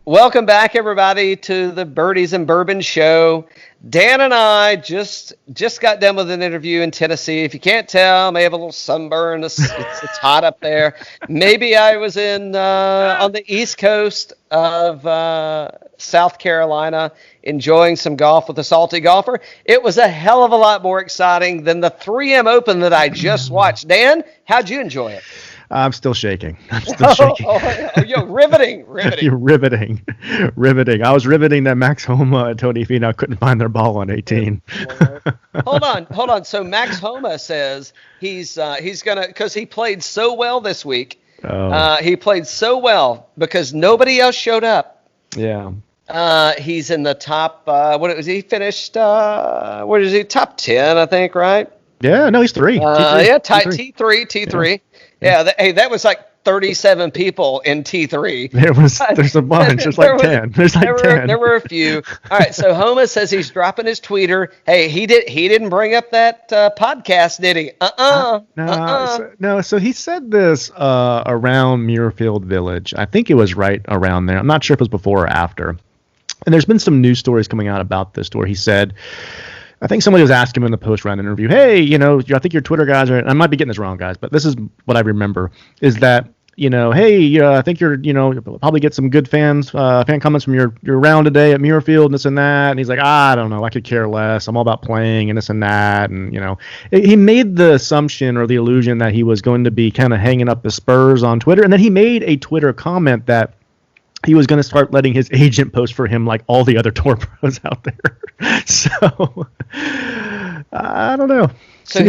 Welcome back, everybody, to the Birdies and Bourbon Show. Dan and I just got done with an interview in Tennessee. If you can't tell, I may have a little sunburn. It's hot up there. Maybe I was on the East Coast of South Carolina enjoying some golf with a salty golfer. It was a hell of a lot more exciting than the 3M Open that I just watched. Dan, how'd you enjoy it? I'm still shaking. Riveting. You're riveting. You're riveting. I was riveting that Max Homa and Tony Finau couldn't find their ball on 18. Hold on. So Max Homa says he's gonna, because he played so well this week. He played so well because nobody else showed up. Yeah. He's in the top. He finished? What is he? Top 10, I think. Right? Yeah. No, he's 3. T3. Yeah. T3. Yeah. Yeah, that was like 37 people in T3. There's a bunch. There's like 10. There's like 10. There were a few. All right, so Homa says he's dropping his tweeter. Hey, he didn't bring up that podcast, did he? No. So he said this around Muirfield Village. I think it was right around there. I'm not sure if it was before or after. And there's been some news stories coming out about this where he said, I think somebody was asking him in the post-round interview, hey, I think your Twitter guys are, I might be getting this wrong, guys, but this is what I remember, is that, hey, I think you'll probably get some good fan comments from your round today at Muirfield and this and that. And he's like, I don't know, I could care less. I'm all about playing and this and that. And, he made the assumption or the illusion that he was going to be kind of hanging up the spurs on Twitter. And then he made a Twitter comment that he was going to start letting his agent post for him like all the other tour pros out there. So I don't know. So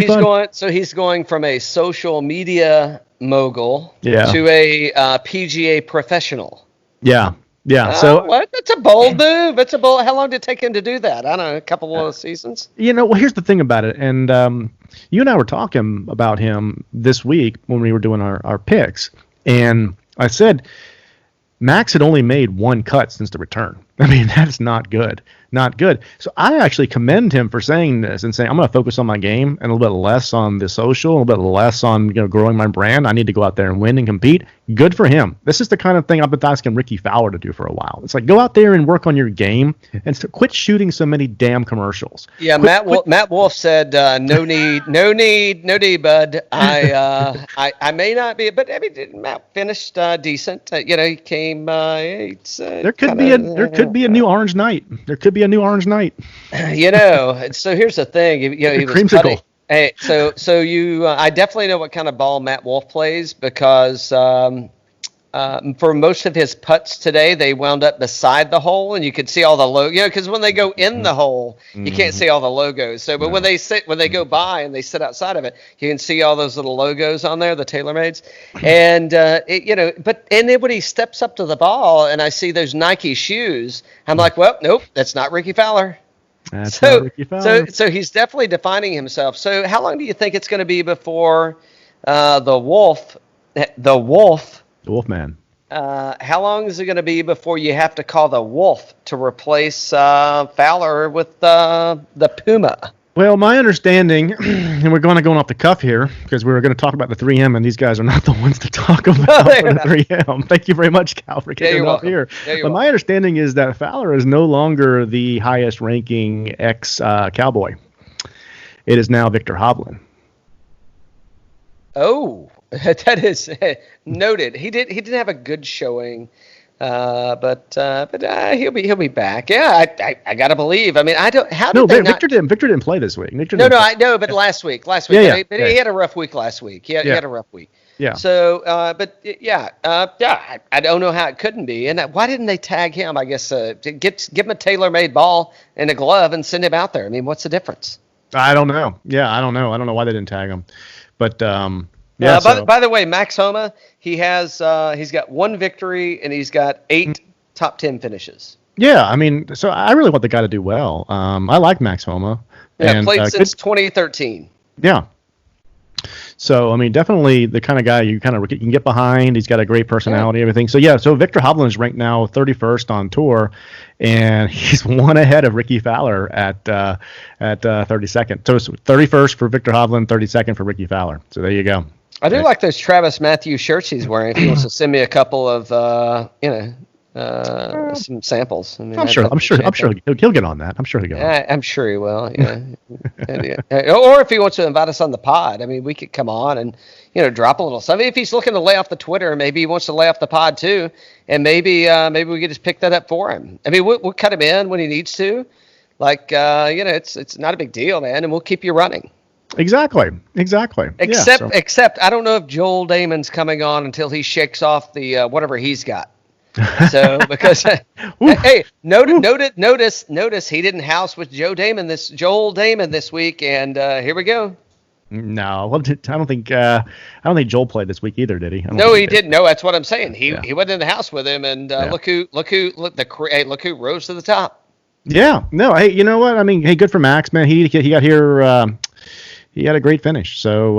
he's going from a social media mogul to a PGA professional. Yeah. So that's a bold move. How long did it take him to do that? I don't know, a couple of seasons. Well, here's the thing about it, and you and I were talking about him this week when we were doing our picks, and I said Max had only made one cut since the return. I mean, that's not good. Not good. So I actually commend him for saying this and saying, I'm going to focus on my game and a little bit less on the social, a little bit less on growing my brand. I need to go out there and win and compete. Good for him. This is the kind of thing I've been asking Ricky Fowler to do for a while. It's like, go out there and work on your game and quit shooting so many damn commercials. Yeah, Matt Wolff said, no need, bud. I may not be, but I mean, Matt finished decent. He came. There could be a new orange night. There could be a new orange night. So here's the thing. He was creamsicle. Hey, so you, I definitely know what kind of ball Matt Wolff plays because for most of his putts today, they wound up beside the hole, and you could see all the logo. Because when they go in the hole, you can't see all the logos. So, but when they go by and they sit outside of it, you can see all those little logos on there, the TaylorMades. And then when he steps up to the ball, and I see those Nike shoes, I'm like, well, nope, that's not Ricky Fowler. So he's definitely defining himself. So how long do you think it's going to be before the Wolfman? How long is it going to be before you have to call the Wolf to replace Fowler with the Puma? Well, my understanding, and we're going off the cuff here because we were going to talk about the 3M, and these guys are not the ones to talk about the 3M. Thank you very much, Cal, for getting off here. But my understanding is that Fowler is no longer the highest-ranking ex-Cowboy. It is now Victor Hovland. Oh, that is noted. He didn't have a good showing. But he'll be back. Yeah, I gotta believe. I mean, I don't. Victor didn't play this week. I know, but last week. Yeah, he had a rough week last week. He had a rough week. Yeah. So, I don't know how it couldn't be. And why didn't they tag him? I guess give him a tailor-made ball and a glove and send him out there. I mean, what's the difference? I don't know. Yeah, I don't know. I don't know why they didn't tag him, but. By the way, Max Homa, he's got one victory and he's got 8 top 10 finishes. Yeah, I mean, so I really want the guy to do well. I like Max Homa. Yeah, played since 2013. Yeah. So, I mean, definitely the kind of guy you can get behind. He's got a great personality, everything. So Victor Hovland is ranked now 31st on tour, and he's one ahead of Ricky Fowler at 32nd. So it's 31st for Victor Hovland, 32nd for Ricky Fowler. So there you go. I do like those Travis Matthews shirts he's wearing. If he wants to send me a couple of, us some samples. I mean, I'm sure he'll get on that. I'm sure he'll get on that. I'm sure he will. Yeah. Or if he wants to invite us on the pod, I mean, we could come on and, drop a little something. If he's looking to lay off the Twitter, maybe he wants to lay off the pod too. And maybe we could just pick that up for him. I mean, we'll cut him in when he needs to. Like, it's not a big deal, man. And we'll keep you running. Exactly. Except I don't know if Joel Damon's coming on until he shakes off the whatever he's got. So because hey, notice he didn't house with Joel Damon this week, and here we go. No, well, I don't think Joel played this week either, did he? No, he didn't. No, that's what I'm saying. He wasn't in the house with him, and look who rose to the top. Yeah. No. Hey, you know what? I mean, hey, good for Max, man. He got here. He had a great finish. So,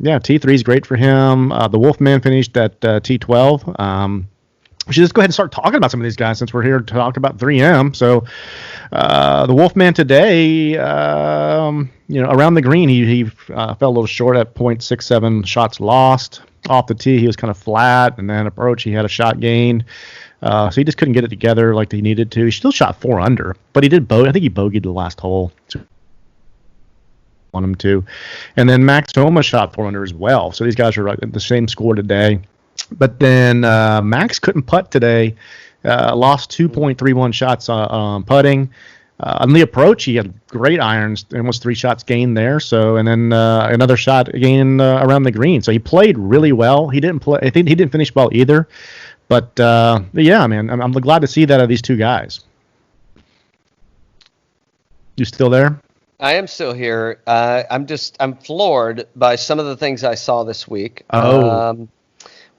T3 is great for him. The Wolfman finished at T12. We should just go ahead and start talking about some of these guys since we're here to talk about 3M. So, the Wolfman today, around the green, he fell a little short at 0.67 shots lost. Off the tee, he was kind of flat, and then approach, he had a shot gained. So he just couldn't get it together like he needed to. He still shot 4 under, but he did I think he bogeyed the last hole. Want him to. And then Max Homa shot 4 under as well. So these guys are at the same score today. But then Max couldn't putt today. Lost 2.31 shots on putting. On the approach, he had great irons, almost 3 shots gained there. So, and then another shot gained around the green. So he played really well. He didn't play. I think he didn't finish well either. But yeah, man, I'm glad to see that of these two guys. You still there? I am still here. I'm floored by some of the things I saw this week.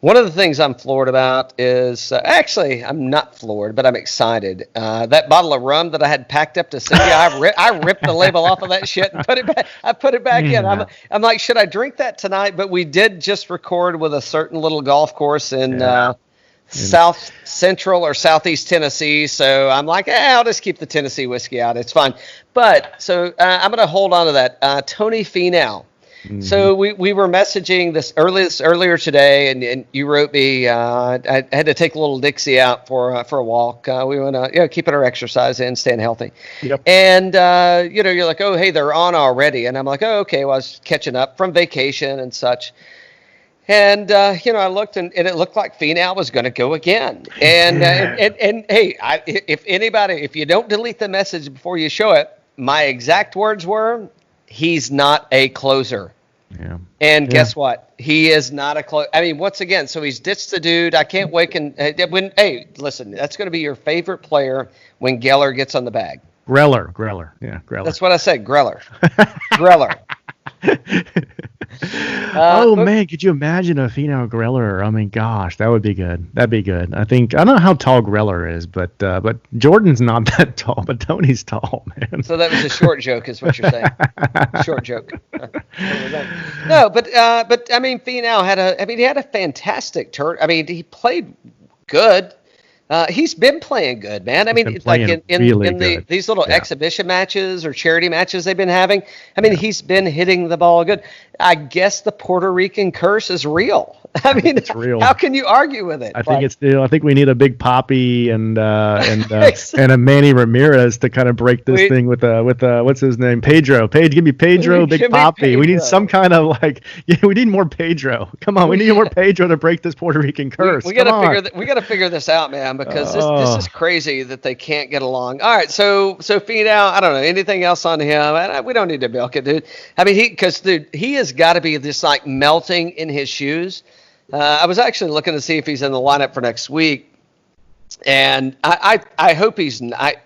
One of the things I'm floored about is actually I'm not floored, but I'm excited. That bottle of rum that I had packed up to send you, I ripped the label off of that shit and put it back. I put it back in. I'm like, should I drink that tonight? But we did just record with a certain little golf course in South Central or Southeast Tennessee. So I'm like, I'll just keep the Tennessee whiskey out. It's fine. But so I'm going to hold on to that. Tony Finau. Mm-hmm. So we were messaging this earlier today, and you wrote me. I had to take little Dixie out for a walk. We want to keeping our exercise in, staying healthy. Yep. And you're like, oh hey, they're on already, and I'm like, oh okay. Well, I was catching up from vacation and such. And I looked, and it looked like Finau was going to go again. And hey, if you don't delete the message before you show it, my exact words were, he's not a closer. Yeah. And guess what? He is not a closer. I mean, once again, so he's ditched the dude. I can't wait. Listen, that's going to be your favorite player when Geller gets on the bag. Greller. Yeah, Greller. That's what I said, Greller. Man, could you imagine a Finau Greller? I mean, gosh, that would be good. That'd be good. I don't know how tall Greller is, but Jordan's not that tall, but Tony's tall, man. So that was a short joke, is what you're saying. Short joke. No, but I mean, Finau had a fantastic turn. I mean, he played good. He's been playing good, man. I mean, like in these little exhibition matches or charity matches they've been having. I mean, he's been hitting the ball good. I guess the Puerto Rican curse is real. I mean, it's real. How can you argue with it? I think we need a big Poppy and a Manny Ramirez to kind of break this thing with what's his name, Pedro. Give me Pedro, Big Poppy. We need some kind of we need more Pedro. Come on, we need more Pedro to break this Puerto Rican curse. We got to figure this out, man, because this is crazy that they can't get along. All right, so Finau, I don't know anything else on him. We don't need to milk it, dude. I mean, he has got to be just like melting in his shoes. I was actually looking to see if he's in the lineup for next week, and I hope he's not. I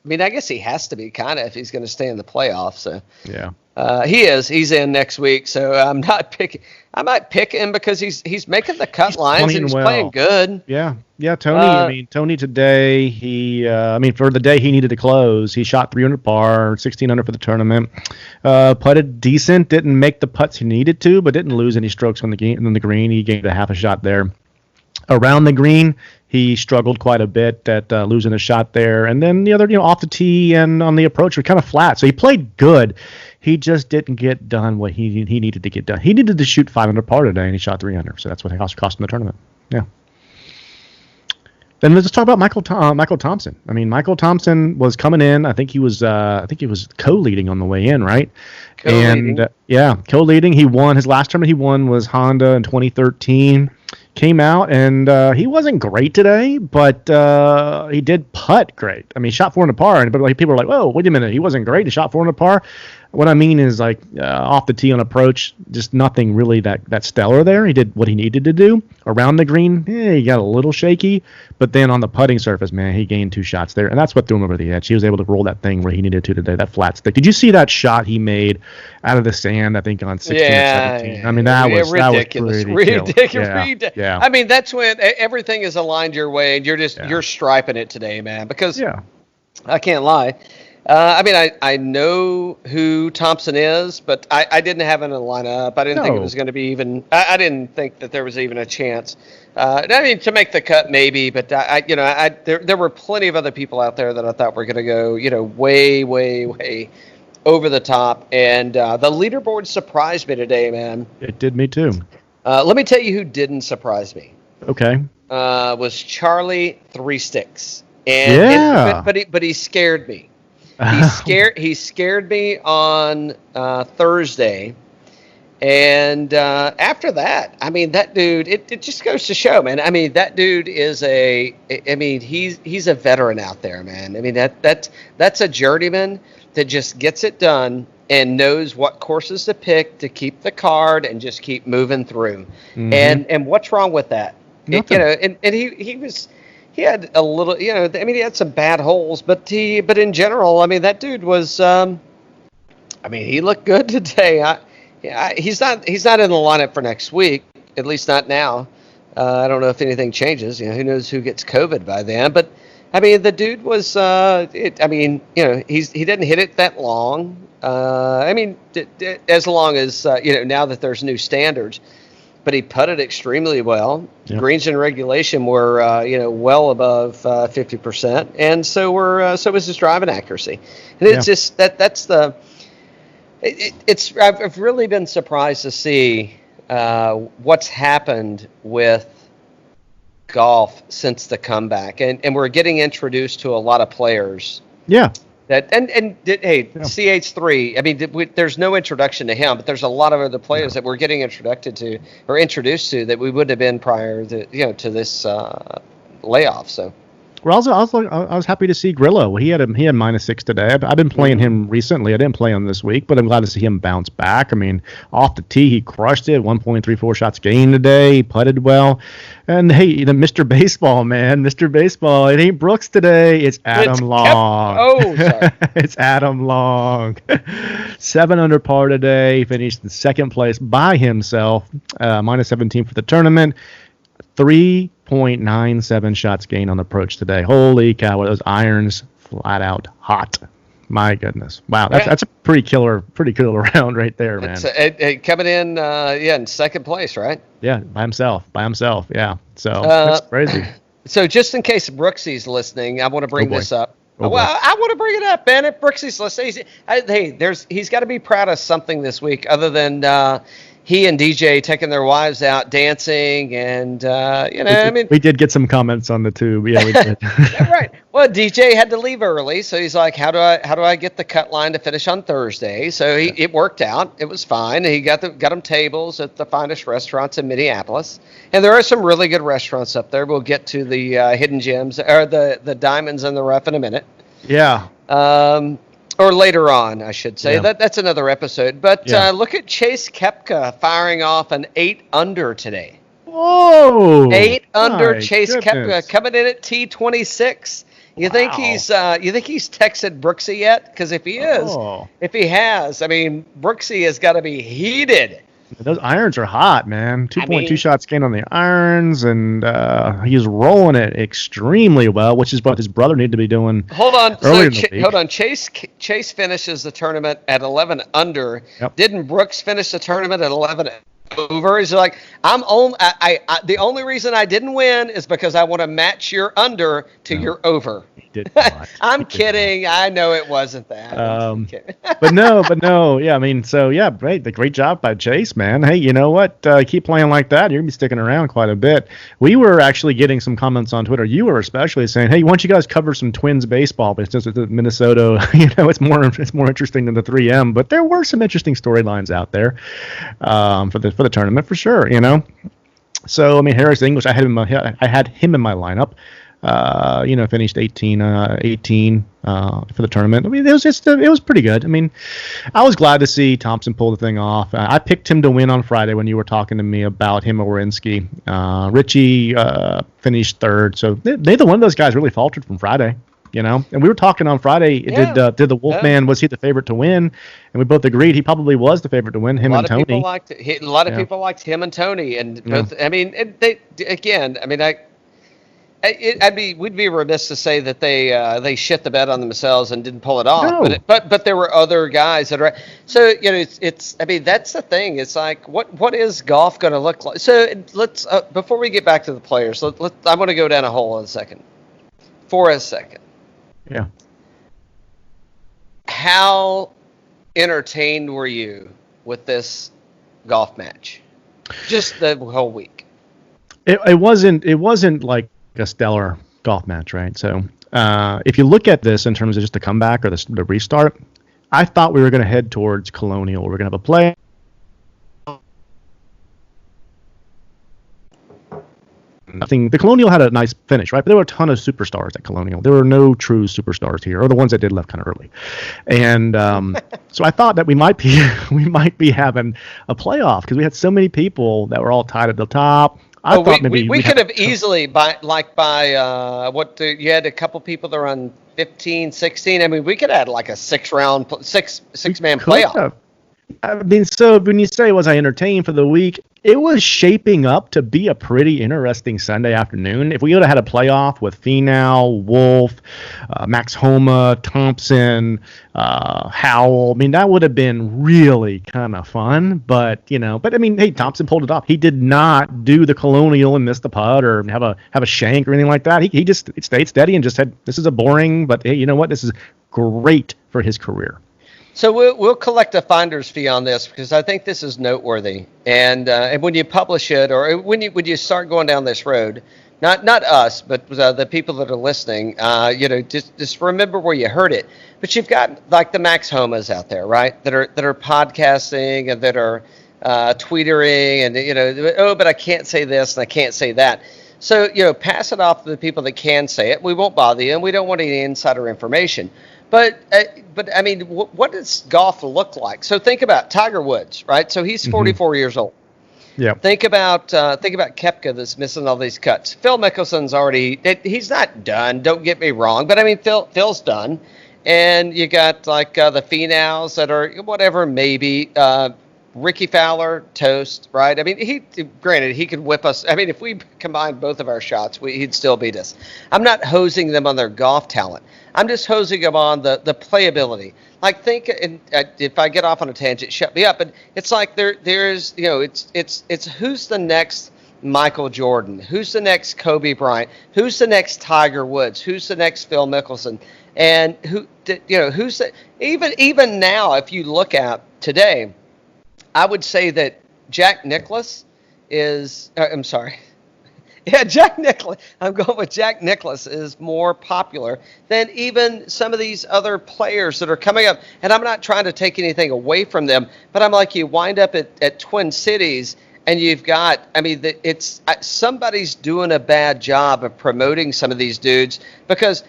mean, I guess he has to be kind of if he's going to stay in the playoffs. So yeah, he is. He's in next week, so I'm not picking. I might pick him because he's making the cut lines and he's playing good. Yeah. Tony. Tony today. For the day he needed to close, he shot 300 par, 16 under for the tournament. Putted decent. Didn't make the putts he needed to, but didn't lose any strokes on the green. He gained a half a shot there. Around the green, he struggled quite a bit at losing a shot there, and then the other, off the tee and on the approach were kind of flat. So he played good. He just didn't get done what he needed to get done. He needed to shoot 500 par today, and he shot 300. So that's what cost him the tournament. Yeah. Then let's talk about Michael Thompson. I mean, Michael Thompson was coming in. I think he was co-leading on the way in, right? Co-leading. And co-leading. He won his last tournament. He won was Honda in 2013. Came out and he wasn't great today, but he did putt great. I mean, he shot 4 under par, but like people are like, "Whoa, wait a minute, he wasn't great. He shot 4 under par." What I mean is like off the tee on approach, just nothing really that stellar there. He did what he needed to do around the green. He got a little shaky, but then on the putting surface, man, he gained 2 shots there, and that's what threw him over the edge. He was able to roll that thing where he needed to today, that flat stick. Did you see that shot he made out of the sand? I think on 16 or 17. Yeah. I mean, that was ridiculous. Ridiculous. Yeah. I mean, that's when everything is aligned your way, and you're striping it today, man. Because I can't lie. I mean, I know who Thompson is, but I didn't have him in the lineup. I didn't think it was going to be even. I didn't think that there was even a chance. I mean, to make the cut, maybe, but there were plenty of other people out there that I thought were going to go, way, way, way over the top. And the leaderboard surprised me today, man. It did me too. Let me tell you who didn't surprise me. Okay. Was Charlie 3 Sticks. But he scared me. He scared me on Thursday, and after that, I mean, that dude. It just goes to show, man. I mean, that dude is he's a veteran out there, man. I mean, that's a journeyman that just gets it done and knows what courses to pick to keep the card and just keep moving through. Mm-hmm. And what's wrong with that? And he had a little, I mean, he had some bad holes, but in general, I mean, that dude was, he looked good today. He's not in the lineup for next week, at least not now. I don't know if anything changes. Who knows who gets COVID by then? But I mean, the dude was, he didn't hit it that long. As long as now that there's new standards. But he putted extremely well. Yep. Greens in regulation were, well above 50%, and so was his driving accuracy. And it's just that's the. I've really been surprised to see what's happened with golf since the comeback, and we're getting introduced to a lot of players. Yeah. CH3. I mean, there's no introduction to him, but there's a lot of other players that we're getting introduced to that we wouldn't have been prior to to this layoff. So. Well, I was happy to see Grillo. He had -6 today. I've been playing him recently. I didn't play him this week, but I'm glad to see him bounce back. I mean, off the tee, he crushed it. 1.34 shots gained today. He putted well. And hey, the Mr. Baseball, man, Mr. Baseball. It ain't Brooks today. It's Adam Long. Sorry. It's Adam Long. 7 under par today. He finished in second place by himself. -17 for the tournament. 3.97 shots gained on the approach today. Holy cow, those irons flat out hot. My goodness. Wow, that's a pretty killer round right there, man. Coming in in second place, right? Yeah, by himself. Yeah. So that's crazy. So just in case Brooksy's listening, I want to bring this up. I want to bring it up, man. If Brooksy's listening, he's got to be proud of something this week other than he and DJ taking their wives out dancing, and we did get some comments on the tube. Yeah, we did. Right. Well, DJ had to leave early, so he's like, "How do I get the cut line to finish on Thursday?" So it worked out. It was fine. He got them tables at the finest restaurants in Minneapolis, and there are some really good restaurants up there. We'll get to the hidden gems or the diamonds in the rough in a minute. Yeah. Or later on, I should say. Yeah. That's another episode. But look at Chase Koepka firing off an 8 under today. Whoa! 8 under Chase Koepka coming in at T26. You think he's texted Brooksy yet? Because if he has, I mean, Brooksy has got to be heated. Those irons are hot, man. 2.2 shots gained on the irons, and he's rolling it extremely well, which is what his brother needed to be doing. Hold on. Chase finishes the tournament at 11 under. Yep. Didn't Brooks finish the tournament at 11 over. He's like, I'm only. The only reason I didn't win is because I want to match your under to your over. He did not. I'm kidding. I know it wasn't that. but no. Yeah, I mean, so yeah, great job by Chase, man. Hey, you know what? Keep playing like that. You're gonna be sticking around quite a bit. We were actually getting some comments on Twitter. You were especially saying, "Hey, why don't you guys cover some Twins baseball?" But since it's Minnesota, it's more interesting than the 3M. But there were some interesting storylines out there for the tournament for sure. So I mean, Harris English, I had him in my lineup. Finished 18 for the tournament. I mean, it was pretty good. I mean, I was glad to see Thompson pull the thing off. I picked him to win on Friday when you were talking to me about him and Werenski. Richy finished third, so neither one of those guys really faltered from Friday. And we were talking on Friday. Yeah. Did the Wolfman, was he the favorite to win? And we both agreed he probably was the favorite to win. Him and Tony. A lot of people liked him and Tony, and both. I mean, we'd be remiss to say that they shit the bed on themselves and didn't pull it off. No. But there were other guys that are. So it's. I mean, that's the thing. It's like what is golf going to look like? So let's before we get back to the players, I want to go down a hole for a second. Yeah. How entertained were you with this golf match? Just the whole week. It wasn't like a stellar golf match, right? So if you look at this in terms of just the comeback or the restart, I thought we were going to head towards Colonial. We're going to have a play. The Colonial had a nice finish, right? But there were a ton of superstars at Colonial. There were no true superstars here, or the ones that did left kind of early. And so I thought that we might be having a playoff because we had so many people that were all tied at the top. I thought maybe we could have easily you had a couple people that were on 15, 16. I mean, we could have had like a six-man playoff. I mean, so when you say was I entertained for the week, it was shaping up to be a pretty interesting Sunday afternoon. If we would have had a playoff with Finau, Wolff, Max Homa, Thompson, Howell, I mean, that would have been really kind of fun. But I mean, hey, Thompson pulled it off. He did not do the Colonial and miss the putt or have a shank or anything like that. He just stayed steady and just said, this is a boring, but hey, you know what? This is great for his career. So we'll collect a finder's fee on this because I think this is noteworthy. And when you publish it or when you start going down this road, not us, but the people that are listening, just remember where you heard it. But you've got like the Max Homas out there, right? That are podcasting and that are tweetering and but I can't say this and I can't say that. So pass it off to the people that can say it. We won't bother you, and we don't want any insider information. But I mean, what does golf look like? So think about Tiger Woods, right? So he's 44 years old. Yeah. Think about Koepka that's missing all these cuts. Phil Mickelson's he's not done. Don't get me wrong, but I mean Phil's done, and you got like the Finaus that are whatever maybe. Ricky Fowler, toast, right? I mean, granted, he could whip us. I mean, if we combined both of our shots, he'd still beat us. I'm not hosing them on their golf talent. I'm just hosing them on the playability. Like, if I get off on a tangent, shut me up. But it's like there's it's who's the next Michael Jordan? Who's the next Kobe Bryant? Who's the next Tiger Woods? Who's the next Phil Mickelson? And who's even now, if you look at today. I would say that Jack Nicklaus is. I'm sorry. Yeah, Jack Nicklaus. I'm going with Jack Nicklaus is more popular than even some of these other players that are coming up. And I'm not trying to take anything away from them, but I'm like, you wind up at Twin Cities and you've got. I mean, somebody's doing a bad job of promoting some of these dudes because.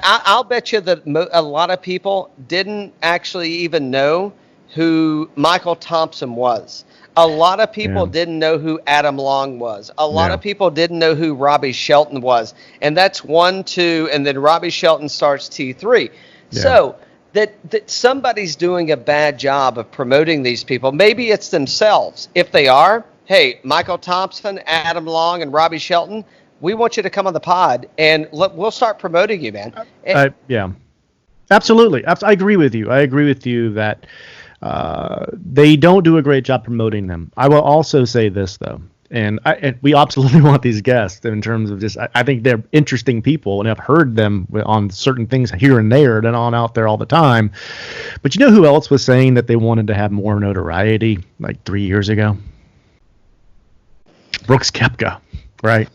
I'll bet you that a lot of people didn't actually even know who Michael Thompson was. A lot of people didn't know who Adam Long was. A lot of people didn't know who Robbie Shelton was. And that's 1, 2, and then Robbie Shelton starts T3. Yeah. So that somebody's doing a bad job of promoting these people. Maybe it's themselves. If they are, hey, Michael Thompson, Adam Long, and Robbie Shelton, we want you to come on the pod, and we'll start promoting you, man. Yeah. Absolutely. I agree with you. I agree with you that They don't do a great job promoting them. I will also say this, though. And we absolutely want these guests in terms of just, I think they're interesting people, and I've heard them on certain things here and there. They're not out there all the time. But you know who else was saying that they wanted to have more notoriety like 3 years ago? Brooks Koepka, right?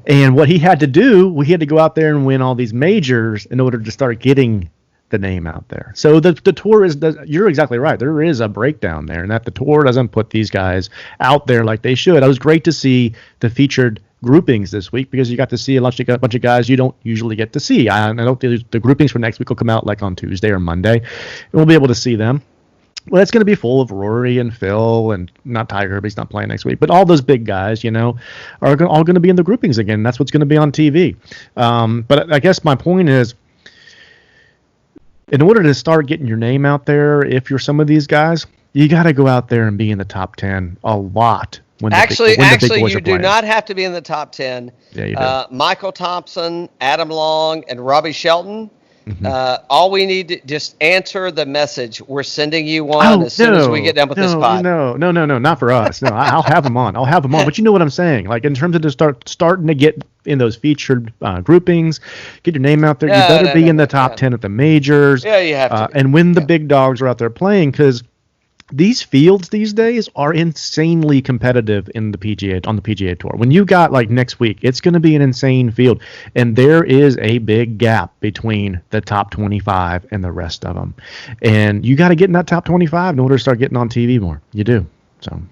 And what he had to do, he had to go out there and win all these majors in order to start getting the name out there. So the tour you're exactly right. There is a breakdown there, and that the tour doesn't put these guys out there like they should. It was great to see the featured groupings this week because you got to see a bunch of guys you don't usually get to see. I don't think the groupings for next week will come out like on Tuesday or Monday, and we'll be able to see them. Well, it's going to be full of Rory and Phil and not Tiger, but he's not playing next week. But all those big guys, are all going to be in the groupings again. That's what's going to be on TV. But I guess my point is, in order to start getting your name out there, if you're some of these guys, you got to go out there and be in the top 10 a lot. Actually, you do not have to be in the top 10. Yeah, you do. Michael Thompson, Adam Long, and Robbie Shelton. All we need to just answer the message. We're sending you one as soon as we get done with this pod. No, not for us. No, I'll have them on. But you know what I'm saying? Like in terms of starting to get in those featured groupings, get your name out there. You better be in the top 10 at the majors. Yeah, you have to. And when the big dogs are out there playing, because these fields these days are insanely competitive on the PGA Tour. When you got like next week, it's going to be an insane field, and there is a big gap between the top 25 and the rest of them. And you got to get in that top 25 in order to start getting on TV more. You do. So.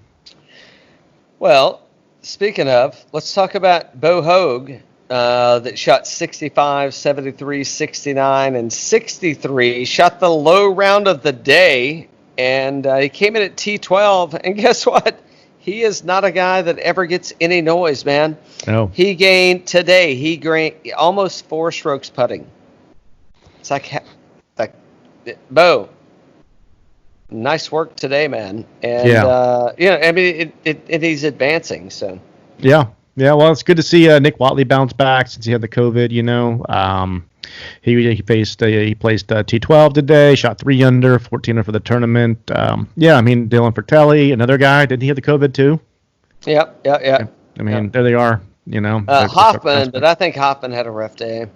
Well, speaking of, let's talk about Bo Hoag that shot 65, 73, 69, and 63. Shot the low round of the day. And he came in at T12, and guess what? He is not a guy that ever gets any noise, man. No. He gained almost 4 strokes putting. It's like Bo, nice work today, man. And he's advancing. So. Yeah. Well, it's good to see Nick Watley bounce back since he had the COVID. He placed T12 today, shot 3 under, 14 under for the tournament. Dylan Fratelli, another guy, didn't he have the COVID too? Yep. There they are. Hoffman, but I think Hoffman had a rough day.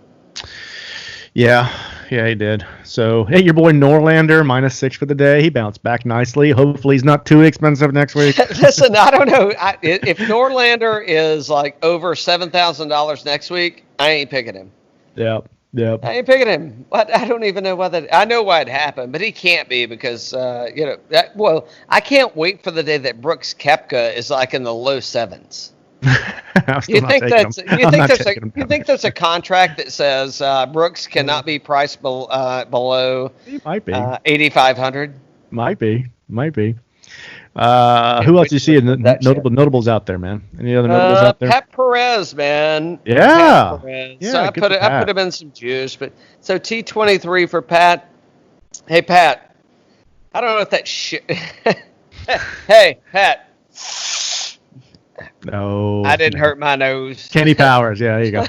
Yeah, he did. So, hey, your boy Norlander, -6 for the day. He bounced back nicely. Hopefully he's not too expensive next week. Listen, I don't know. If Norlander is like over $7,000 next week, I ain't picking him. Yep. I ain't picking him. I don't even know whether I know why it happened, but he can't be because I can't wait for the day that Brooks Koepka is like in the low 7s. You think there's a contract that says Brooks cannot be priced below he might be 8,500? Might be. Who else do you see in notables out there, man? Any other notables out there? Pat Perez, man. Yeah. So I put him in some juice, but so T23 for Pat. Hey Pat, I don't know if that shit. Hey Pat. No. I didn't hurt my nose. Kenny Powers. Yeah, there you go.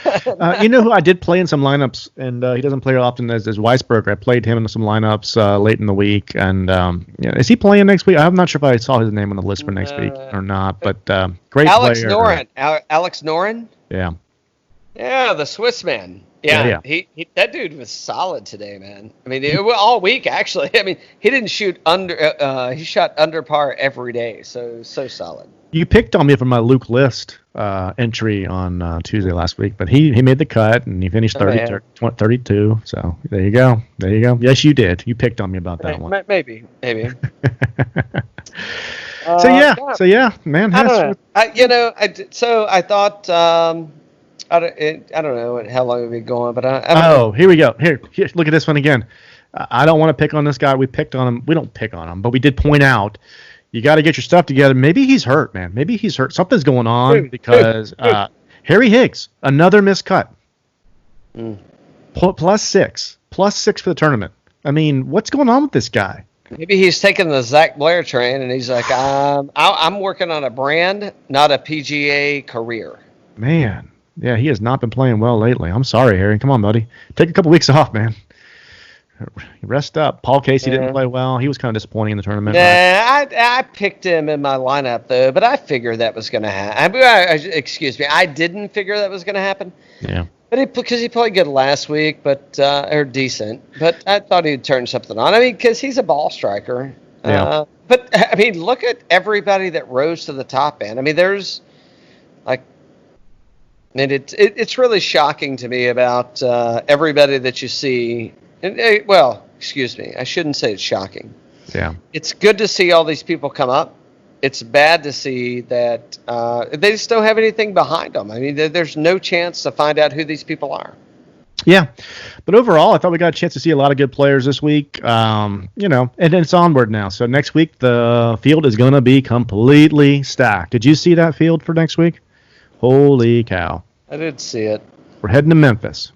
You know who I did play in some lineups, and he doesn't play often as Weisberger. I played him in some lineups late in the week. And is he playing next week? I'm not sure if I saw his name on the list for next week or not, but great Alex player. Noren. Alex Noren? Yeah. Yeah, the Swiss man. Yeah. He that dude was solid today, man. I mean, all week, actually. I mean, he didn't shoot under he shot under par every day, so solid. You picked on me for my Luke List entry on Tuesday last week, but he made the cut and he finished 32. So there you go. Yes, you did. You picked on me about that one. Maybe. So yeah, man. I don't know. I thought I don't know how long we've been going, but I don't know. Here we go. Here, look at this one again. I don't want to pick on this guy. We picked on him. We don't pick on him, but we did point out. You got to get your stuff together. Maybe he's hurt, man. Maybe he's hurt. Something's going on because Harry Higgs, another missed cut. Plus six for the tournament. I mean, what's going on with this guy? Maybe he's taking the Zach Blair train and he's like, I'm working on a brand, not a PGA career. Man, yeah, he has not been playing well lately. I'm sorry, Harry. Come on, buddy. Take a couple weeks off, man. Rest up. Paul Casey didn't play well. He was kind of disappointing in the tournament. Yeah, I picked him in my lineup, though, but I figured that was going to happen. Excuse me. I didn't figure that was going to happen. Yeah. But because he played good last week, or decent. But I thought he'd turn something on. I mean, because he's a ball striker. Yeah. But, I mean, look at everybody that rose to the top end. I mean, there's, like, and it's really shocking to me about everybody that you see. Well, excuse me. I shouldn't say it's shocking. Yeah. It's good to see all these people come up. It's bad to see that they just don't have anything behind them. I mean, there's no chance to find out who these people are. Yeah. But overall, I thought we got a chance to see a lot of good players this week. And it's onward now. So next week, the field is going to be completely stacked. Did you see that field for next week? Holy cow. I did see it. We're heading to Memphis.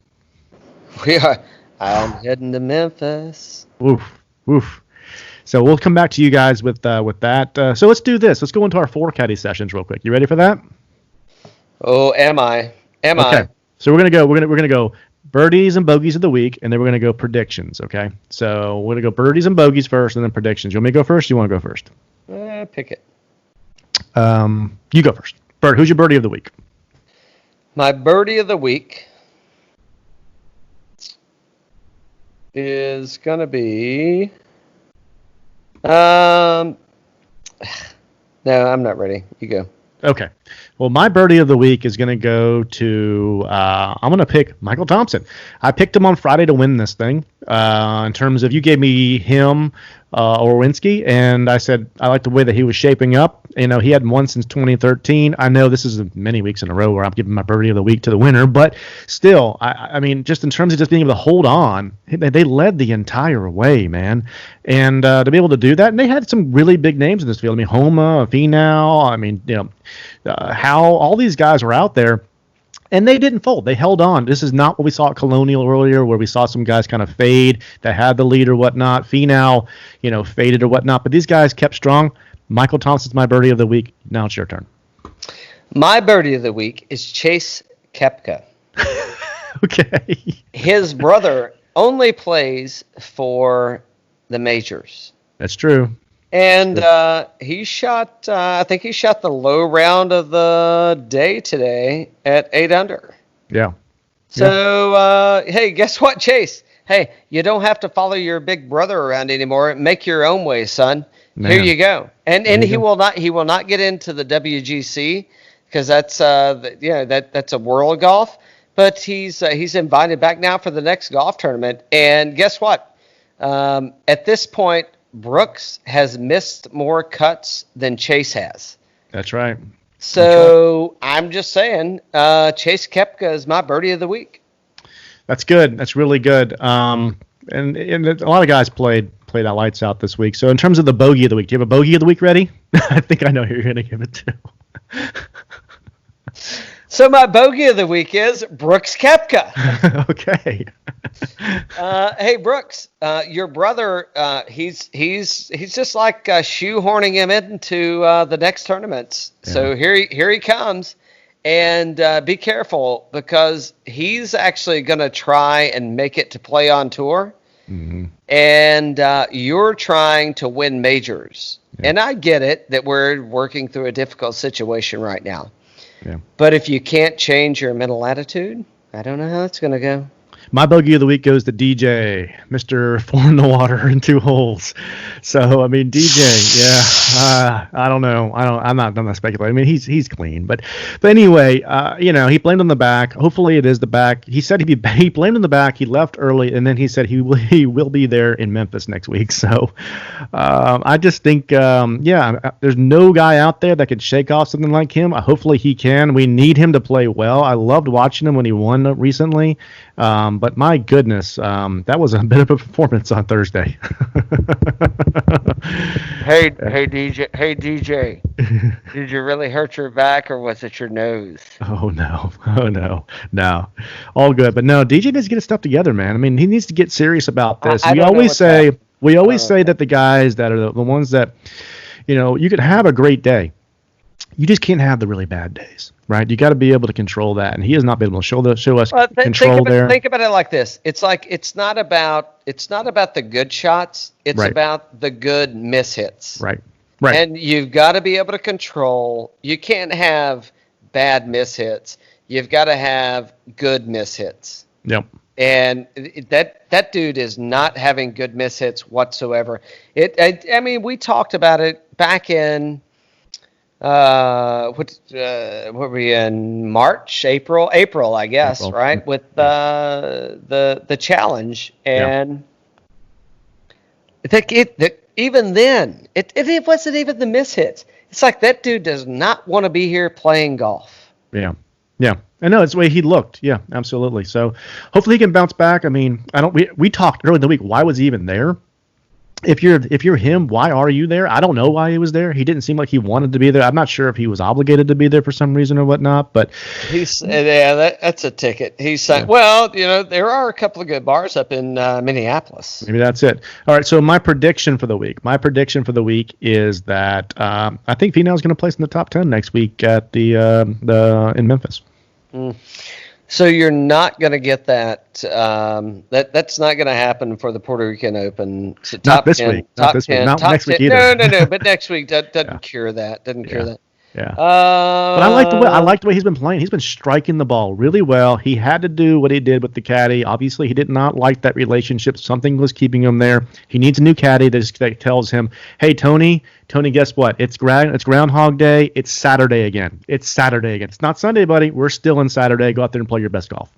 We are. I'm heading to Memphis. Oof. So we'll come back to you guys with that. So let's do this. Let's go into our 4 caddy sessions real quick. You ready for that? Oh, am I? Okay. So we're gonna go birdies and bogeys of the week, and then we're gonna go predictions. Okay. So we're gonna go birdies and bogeys first, and then predictions. You want me to go first? Or you want to go first? Pick it. You go first. Bert, who's your birdie of the week? My birdie of the week is gonna be. No, I'm not ready. You go. Okay. Well, my birdie of the week is going to go to, I'm going to pick Michael Thompson. I picked him on Friday to win this thing. In terms of, you gave me him or Werenski, and I said I like the way that he was shaping up. You know, he hadn't won since 2013. I know this is many weeks in a row where I'm giving my birdie of the week to the winner, but still, I mean, just in terms of just being able to hold on, they led the entire way, man. And to be able to do that, and they had some really big names in this field. I mean, Homa, Finau, I mean, how all these guys were out there. And they didn't fold. They held on. This is not what we saw at Colonial earlier, where we saw some guys kind of fade that had the lead or whatnot. Finau, faded or whatnot. But these guys kept strong. Michael Thompson's my birdie of the week. Now it's your turn. My birdie of the week is Chase Koepka. Okay. His brother only plays for the majors. That's true. And he shot, I think he shot the low round of the day today at 8 under. Yeah. So, hey, guess what, Chase? Hey, you don't have to follow your big brother around anymore. Make your own way, son. Man. Here you go. And he will not get into the WGC because that's that's a world golf. But he's invited back now for the next golf tournament. And guess what? At this point, Brooks has missed more cuts than Chase has. That's right. So I'm just saying, Chase Koepka is my birdie of the week. That's good. That's really good. And a lot of guys played out lights out this week. So in terms of the bogey of the week, do you have a bogey of the week ready? I think I know who you're going to give it to. So my bogey of the week is Brooks Koepka. Okay. Hey Brooks, your brother, he's just like shoehorning him into the next tournaments. Yeah. So here he comes, and be careful because he's actually going to try and make it to play on tour, and you're trying to win majors. Yeah. And I get it that we're working through a difficult situation right now. Yeah. But if you can't change your mental attitude, I don't know how it's going to go. My bogey of the week goes to DJ, Mr. 4 in the water in 2 holes. So, I mean, DJ, yeah, I don't know. I'm not speculating. I mean, he's clean. But anyway, he blamed on the back. Hopefully it is the back. He said he blamed on the back. He left early, and then he said he will be there in Memphis next week. So, I just think, there's no guy out there that could shake off something like him. Hopefully he can. We need him to play well. I loved watching him when he won recently. But my goodness, that was a bit of a performance on Thursday. Hey DJ, did you really hurt your back or was it your nose? Oh no, all good. But no, DJ needs to get his stuff together, man. I mean, he needs to get serious about this. We always say that the guys that are the ones that, you could have a great day. you just can't have the really bad days, right? You got to be able to control that, and he has not been able to show us control there. Think about it like this: it's not about the good shots; it's about the good mishits. Right. And you've got to be able to control. You can't have bad mishits. You've got to have good mishits. Yep. And that dude is not having good mishits whatsoever. I mean, we talked about it back in what were we in March, April, I guess, right? With the challenge, and even then, it wasn't even the mishits. It's like that dude does not want to be here playing golf. Yeah. I know it's the way he looked. Yeah, absolutely. So hopefully he can bounce back. I mean, we talked earlier in the week. Why was he even there? If you're him, why are you there? I don't know why he was there. He didn't seem like he wanted to be there. I'm not sure if he was obligated to be there for some reason or whatnot. But that's a ticket. He's saying, well, there are a couple of good bars up in Minneapolis. Maybe that's it. All right. So my prediction for the week is that I think Finau is going to place in the top 10 next week at the in Memphis. So you're not going to get that. That's not going to happen for the Puerto Rican Open. So not this week. Not next week either. No. But next week doesn't cure that. Doesn't cure that. Yeah. But I like the way he's been playing. He's been striking the ball really well. He had to do what he did with the caddy. Obviously, he did not like that relationship. Something was keeping him there. He needs a new caddy that tells him, "Hey, Tony, guess what? It's Groundhog Day. It's Saturday again. It's not Sunday, buddy. We're still in Saturday. Go out there and play your best golf."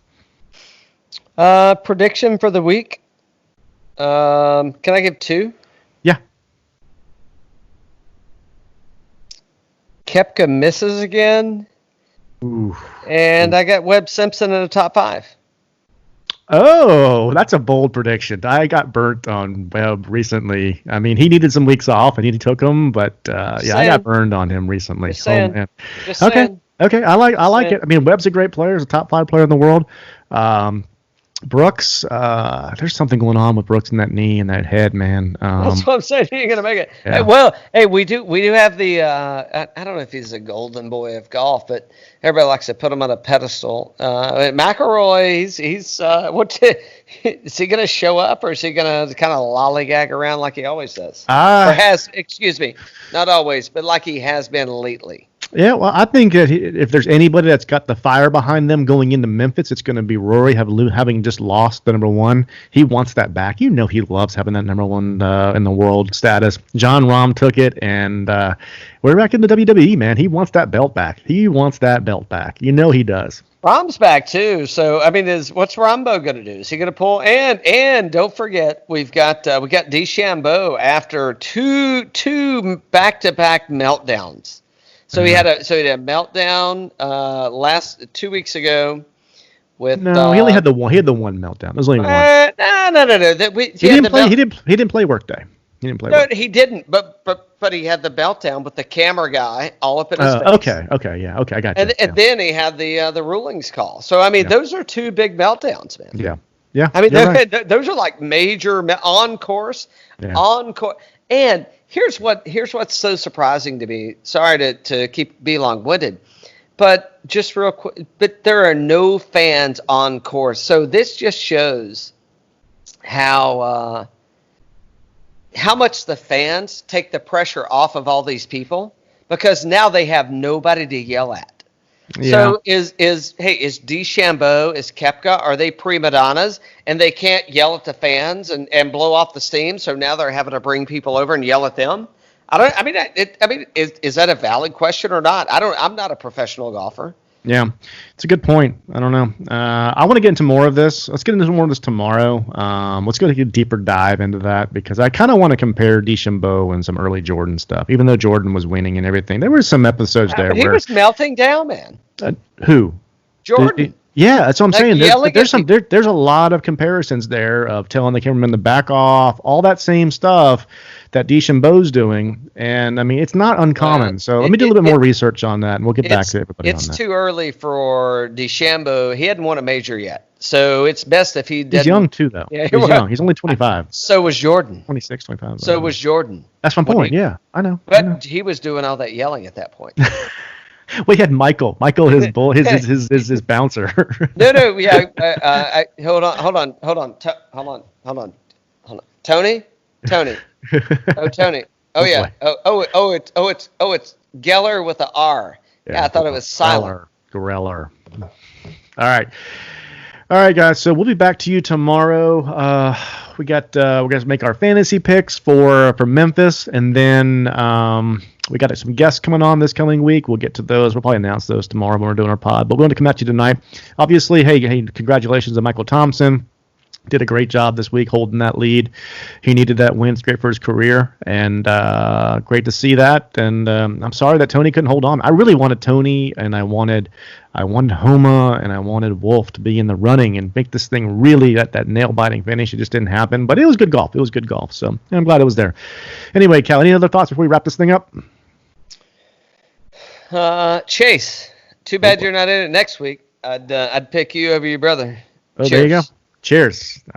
Prediction for the week. Can I give two? Yeah. Koepka misses again. Ooh. And I got Webb Simpson in the top 5. Oh, that's a bold prediction. I got burnt on Webb recently. I mean, he needed some weeks off, and he took them, but I got burned on him recently. Just saying. Oh, man. Just saying. Okay. I like it. I mean, Webb's a great player. He's a top 5 player in the world. Brooks, there's something going on with Brooks in that knee and that head, man. That's what I'm saying. He ain't gonna make it. Yeah. Hey, we do have the. I don't know if he's a golden boy of golf, but everybody likes to put him on a pedestal. McIlroy, he's is he gonna show up, or is he gonna kind of lollygag around like he always does? Or has? Excuse me, not always, but like he has been lately. Yeah, well, I think that if there's anybody that's got the fire behind them going into Memphis, it's going to be Rory, having just lost the number 1. He wants that back. He loves having that number 1 in the world status. John Rahm took it, and we're back in the WWE, man. He wants that belt back. He does. Rahm's back too. So I mean, what's Rahmbo going to do? Is he going to pull? And don't forget, we got DeChambeau after two back-to-back meltdowns. So he had a meltdown last 2 weeks ago. He only had the one. He had the one meltdown. There's only one. No. He didn't play workday. He didn't. But he had the meltdown with the camera guy all up in his face. Okay, I got you. And then he had the rulings call. So I mean, those are 2 big meltdowns, man. Yeah. I mean, those are like major on course. And here's what's so surprising to me. Sorry to be long-winded, but just real quick. But there are no fans on course, so this just shows how much the fans take the pressure off of all these people, because now they have nobody to yell at. Yeah. So is DeChambeau, is Koepka, are they prima donnas and they can't yell at the fans and blow off the steam? So now they're having to bring people over and yell at them. Is that a valid question or not? I'm not a professional golfer. Yeah, it's a good point. I don't know. I want to get into more of this. Let's get into more of this tomorrow. Let's go take a deeper dive into that, because I kind of want to compare DeChambeau and some early Jordan stuff. Even though Jordan was winning and everything, there were some episodes there he was melting down, man. Who? Jordan. Yeah, that's what I'm saying. yelling There's a lot of comparisons there of telling the cameraman to back off, all that same stuff that DeChambeau's doing, and I mean it's not uncommon. So let me do a little bit more research on that, and we'll get back to everybody on that. It's too early for DeChambeau. He hadn't won a major yet, so it's best if he. He's young too, though. Yeah, he's young. He's only 25. So was Jordan. 26, 25. So was Jordan. That's my point. Yeah, I know. But he was doing all that yelling at that point. Well, he had Michael. Michael, his bouncer. No, yeah. Hold on. Tony. Oh, Tony. Oh, yeah. It's Geller with a R. Yeah, I thought it was silent. Greller. All right, guys. So we'll be back to you tomorrow. We're gonna make our fantasy picks for Memphis, and then we got some guests coming on this coming week. We'll get to those. We'll probably announce those tomorrow when we're doing our pod. But we're going to come at you tonight. Obviously, hey, congratulations to Michael Thompson. Did a great job this week holding that lead. He needed that win. It's great for his career, and great to see that. And I'm sorry that Tony couldn't hold on. I really wanted Tony, and I wanted Homa, and I wanted Wolff to be in the running and make this thing really that nail-biting finish. It just didn't happen, but it was good golf. So I'm glad it was there. Anyway, Cal, any other thoughts before we wrap this thing up? Chase, too bad you're not in it next week. I'd pick you over your brother. Oh, Cheers. There you go. Cheers.